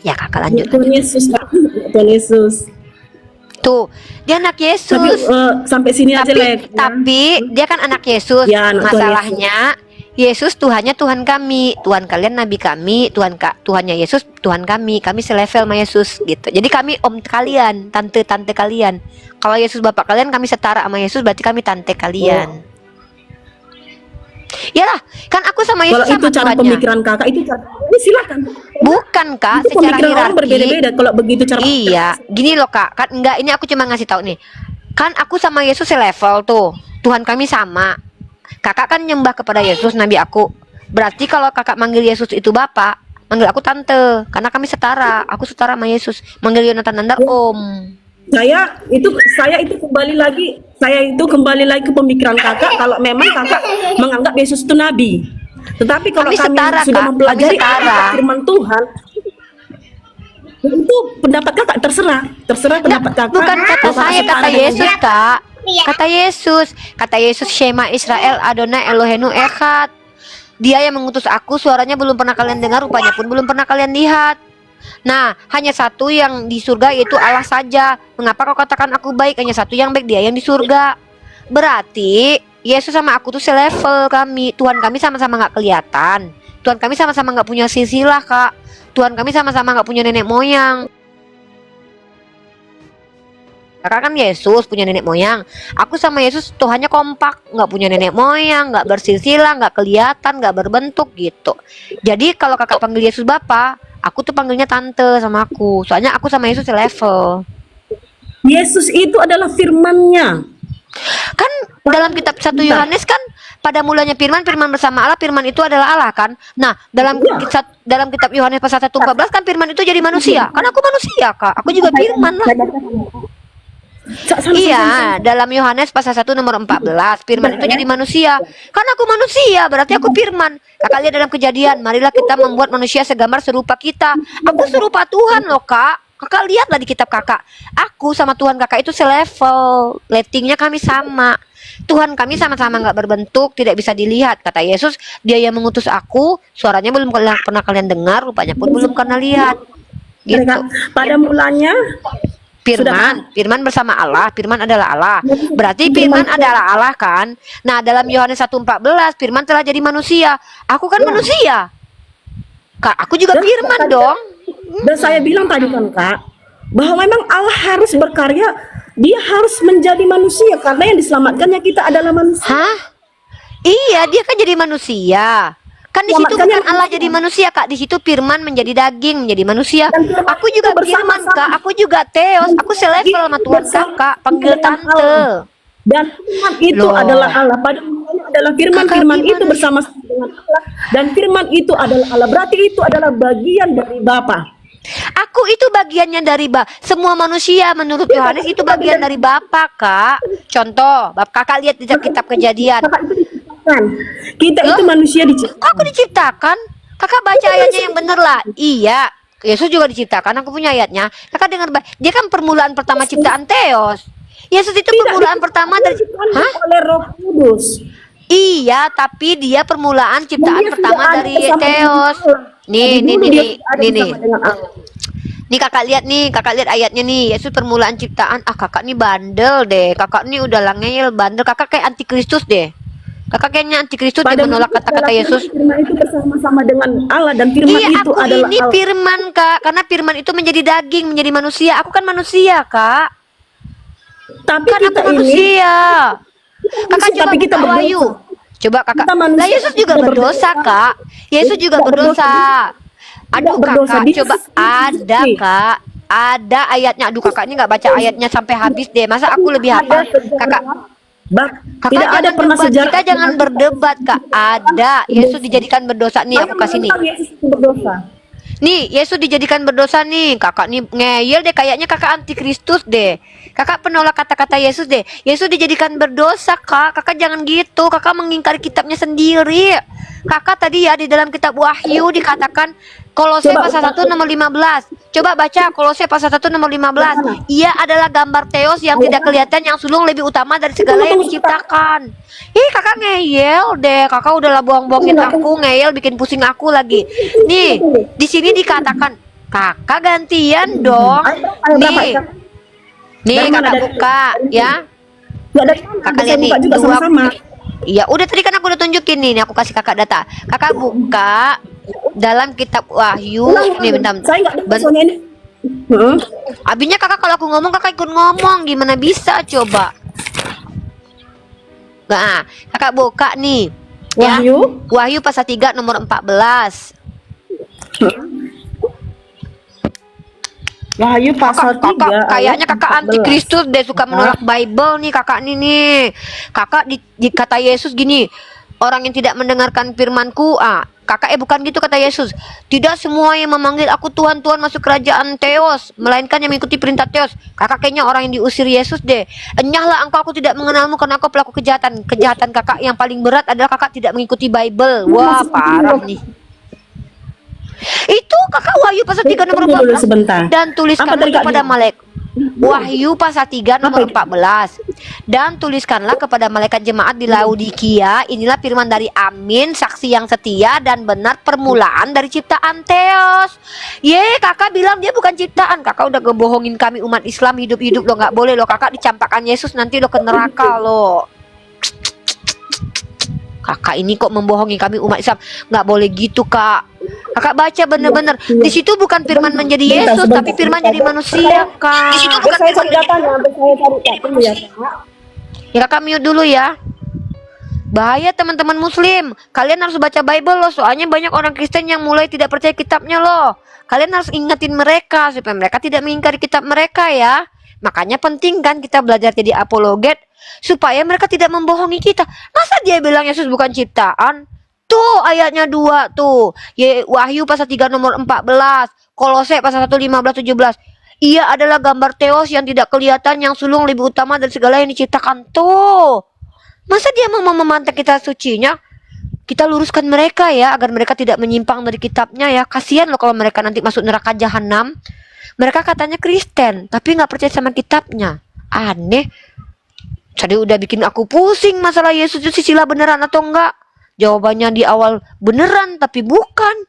Ya kakak lanjut. Tuhan Yesus Kak. Tuhan Yesus. Tuh, dia anak Yesus. Tapi sampai sini aja tapi, Lek. tapi dia kan anak Yesus. Ya, anak Tuhan Masalahnya Yesus Tuhannya Tuhan kami, Tuhan kalian nabi kami, Tuhannya Yesus Tuhan kami selevel sama Yesus gitu. Jadi kami om kalian, tante kalian. Kalau Yesus bapak kalian, kami setara sama Yesus, berarti kami tante kalian. Yalah, kan aku sama Kalau Yesus itu sama cara Tuhannya. pemikiran Kakak itu cara. Ini silakan. Bukan kak, Itu secara pemikiran orang hierarki. berbeda-beda kalau begitu cara. Iya, gini loh kak, kan enggak, ini aku cuma ngasih tahu nih. Kan aku sama Yesus selevel tuh, Tuhan kami sama. Kakak kan nyembah kepada Yesus, nabi aku. Berarti kalau kakak manggil Yesus itu bapak, manggil aku tante, karena kami setara. Aku setara sama Yesus. Manggil Yonatan Nandar om. Saya itu kembali lagi ke pemikiran Kakak kalau memang Kakak menganggap Yesus itu nabi. Tetapi kalau Kami kami setara, sudah Kak. mempelajari Kami setara. firman Tuhan, itu pendapat Kakak terserah pendapat Kakak. Bukan kata Kalau Kakak saya, setara kata dengan Yesus dia, kak. Kata Yesus Shema Israel Adonai Elohenu Echad. Dia yang mengutus aku, suaranya belum pernah kalian dengar, rupanya pun belum pernah kalian lihat. Nah, hanya satu yang di surga yaitu Allah saja. Mengapa kau katakan aku baik? Hanya satu yang baik, dia yang di surga. Berarti Yesus sama aku tuh selevel kami. Tuhan kami sama-sama nggak kelihatan. Tuhan kami sama-sama nggak punya silsilah kak. Tuhan kami sama-sama nggak punya nenek moyang. Kakak kan Yesus punya nenek moyang. Aku sama Yesus Tuhannya kompak, nggak punya nenek moyang, nggak bersilsilah, nggak kelihatan, nggak berbentuk gitu. Jadi kalau kakak panggil Yesus Bapa, aku tuh panggilnya tante sama aku. Soalnya aku sama Yesus selevel. Yesus itu adalah firman-Nya. Kan dalam kitab 1 Yohanes kan pada mulanya firman bersama Allah, firman itu adalah Allah kan. Nah, dalam kitab Yohanes pasal 1:14 kan firman itu jadi manusia. Kan aku manusia, Kak. Aku juga firman lah. Iya, dalam Yohanes pasal 1 nomor 14, firman itu jadi manusia. Kan aku manusia, berarti aku firman. Kakak lihat dalam Kejadian, marilah kita membuat manusia segambar serupa kita. Aku serupa Tuhan loh, Kak. Kakak lihatlah di kitab kakak. Aku sama Tuhan kakak itu selevel. Ratingnya kami sama. Tuhan kami sama-sama nggak berbentuk, tidak bisa dilihat. Kata Yesus, dia yang mengutus aku, suaranya belum pernah kalian dengar, rupanya pun belum pernah lihat. Gitu. Pada mulanya Firman bersama Allah, firman adalah Allah. Berarti firman adalah Allah kan? Nah, dalam Yohanes 1:14 firman telah jadi manusia. Aku kan manusia. Kak, aku juga firman dong. Dan saya bilang tadi kan Kak, bahwa memang Allah harus berkarya, dia harus menjadi manusia karena yang diselamatkannya kita adalah manusia. Hah? Iya, dia kan jadi manusia. Kan di situ bukan Allah jadi manusia, Kak. Di situ firman menjadi daging, menjadi manusia. Aku juga firman, Kak. Aku juga Theos. Aku selevel sama Tuhan Kakak, panggil tante. Dan firman itu adalah Allah. Pada mulanya adalah firman itu bersama dengan Allah. Dan firman itu adalah Allah. Berarti itu adalah bagian dari Bapa. Aku itu bagiannya dari semua manusia menurut Yohanes itu bagian dari Bapa, Kak. Contoh, Kakak lihat di kitab Kejadian. Kita itu manusia diciptakan. Aku diciptakan. Kakak baca ayatnya yang bener lah. Iya, Yesus juga diciptakan. Aku punya ayatnya. Kakak dengar, dia kan permulaan pertama ciptaan Theos. Yesus itu permulaan pertama dari oleh Roh Kudus. Iya, tapi dia permulaan ciptaan pertama dari Theos. Nih. Nih kakak lihat ayatnya nih. Yesus permulaan ciptaan. Kakak nih bandel deh. Kakak nih udah langil bandel. Kakak kayak antikristus deh. Kakak kayaknya antikristus dia Pada menolak waktu kata-kata adalah Yesus. firman itu bersama-sama dengan Allah, dan firman Iya, itu aku adalah ini Allah. firman, Kak. Karena firman itu menjadi daging, menjadi manusia. Aku kan manusia, Kak. Tapi Kan kita aku ini manusia. Kakak coba tapi kita buka berdosa. Wahyu. Coba kakak. Kita manusia, Lah Yesus juga tidak berdosa, berdosa. Kak. Yesus juga Tidak berdosa. Tidak Aduh berdosa. kakak, Dia coba ada suci. Kak. Ada ayatnya. Aduh kakak ini nggak baca ayatnya sampai habis deh. Masa aku lebih hafal? Kakak, Tidak kakak ada jangan pernah debat. sejarah. Kita jangan berdebat, Kak. Ada. Yesus dijadikan berdosa nih. Aku kasih nih. Yesus itu berdosa. Nih, Yesus dijadikan berdosa nih. Kakak nih ngeyel deh, kayaknya kakak antikristus deh. Kakak penolak kata-kata Yesus deh. Yesus dijadikan berdosa, Kak. Kakak jangan gitu. Kakak mengingkari kitabnya sendiri. Kakak tadi ya di dalam kitab Wahyu dikatakan Kolose Coba, pasal 1 nomor 15. Coba baca Kolose pasal 1 nomor 15. Ia adalah gambar Theos yang tidak kelihatan, yang sulung lebih utama dari segala yang diciptakan. Ih, kakak ngeyel deh. Kakak udahlah buang-buangin aku, ngeyel bikin pusing aku lagi. Nih, di sini dikatakan kakak gantian dong. Nih. Nih kakak buka ya. Nggak ada, Kakak saya lihat nih buka juga sama-sama. Iya, udah tadi kan aku udah tunjukin nih, aku kasih kakak data. Kakak buka dalam kitab Wahyu. Nih bentar. Saya nggak ada soalnya ini. Heeh. Abinya kakak kalau aku ngomong kakak ikut ngomong, gimana bisa coba? Nah, kakak buka nih. Ya. Wahyu. Wahyu pasal 3 nomor 14. Wahyu pasal 3. Kakak kayaknya kakak antikristus deh, suka menolak Bible nih kakak nih. Kakak di kata Yesus gini, orang yang tidak mendengarkan firmanku, kakak bukan gitu kata Yesus. Tidak semua yang memanggil aku Tuhan Tuhan masuk kerajaan Theos, melainkan yang mengikuti perintah Theos. Kakak kayaknya orang yang diusir Yesus deh. Enyahlah engkau, aku tidak mengenalmu karena kau pelaku kejahatan. Kejahatan kakak yang paling berat adalah kakak tidak mengikuti Bible. Wah, parah nih. Itu kakak Wahyu pasal 3 nomor 14. Dan tuliskanlah kepada malaikat. Wahyu pasal 3 nomor 14. Dan tuliskanlah kepada malaikat jemaat di Laodikia, inilah firman dari Amin, saksi yang setia dan benar, permulaan dari ciptaan Theos. Kakak bilang dia bukan ciptaan. Kakak udah ngebohongin kami umat Islam hidup-hidup lo, nggak boleh lo. Kakak dicampakkan Yesus nanti lo ke neraka lo. Kakak ini kok membohongi kami umat Islam, nggak boleh gitu kak. Kakak baca bener-bener di situ bukan firman menjadi Yesus, tapi firman jadi manusia kak. Di situ bukan saya cari datanya, saya cari ya. Ya kakak mute dulu ya. Bahaya teman-teman Muslim, kalian harus baca Bible loh, soalnya banyak orang Kristen yang mulai tidak percaya kitabnya loh. Kalian harus ingetin mereka supaya mereka tidak mengingkari kitab mereka ya. Makanya penting kan kita belajar jadi apologet supaya mereka tidak membohongi kita. Masa dia bilang Yesus bukan ciptaan? Tuh ayatnya 2 tuh. Wahyu pasal 3 nomor 14. Kolose pasal 1 15 17. Ia adalah gambar Theos yang tidak kelihatan, yang sulung lebih utama dari segala yang diciptakan. Tuh. Masa dia mau memantang kita sucinya? Kita luruskan mereka ya, agar mereka tidak menyimpang dari kitabnya ya. Kasihan loh kalau mereka nanti masuk neraka jahanam. Mereka katanya Kristen, tapi nggak percaya sama kitabnya. Aneh. Tadi udah bikin aku pusing masalah Yesus itu sila beneran atau enggak. Jawabannya di awal beneran, tapi bukan.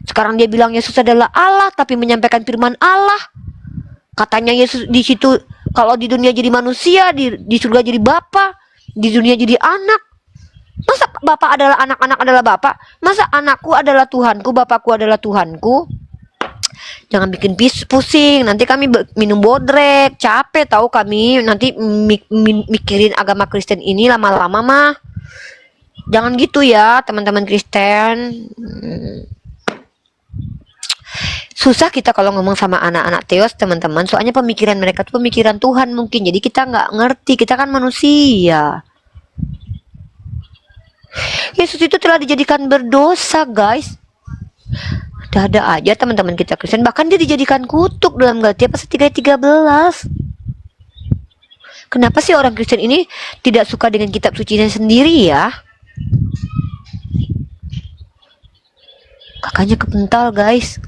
Sekarang dia bilang Yesus adalah Allah, tapi menyampaikan firman Allah. Katanya Yesus di situ, kalau di dunia jadi manusia, di surga jadi bapa, di dunia jadi anak. Masa bapak adalah anak adalah bapak? Masa anakku adalah Tuhanku, bapakku adalah Tuhanku? Jangan bikin pusing. Nanti kami minum bodrek, capek tahu kami. Nanti mikirin agama Kristen ini lama-lama mah. Jangan gitu ya teman-teman Kristen. Susah kita kalau ngomong sama anak-anak Theos teman-teman, soalnya pemikiran mereka tuh pemikiran Tuhan mungkin, jadi kita nggak ngerti, kita kan manusia. Yesus itu telah dijadikan berdosa guys. Ada aja teman-teman kita Kristen, bahkan dia dijadikan kutuk dalam Galatia pasal 3:13. Kenapa sih orang Kristen ini tidak suka dengan kitab sucinya sendiri ya? Kakaknya kepental guys.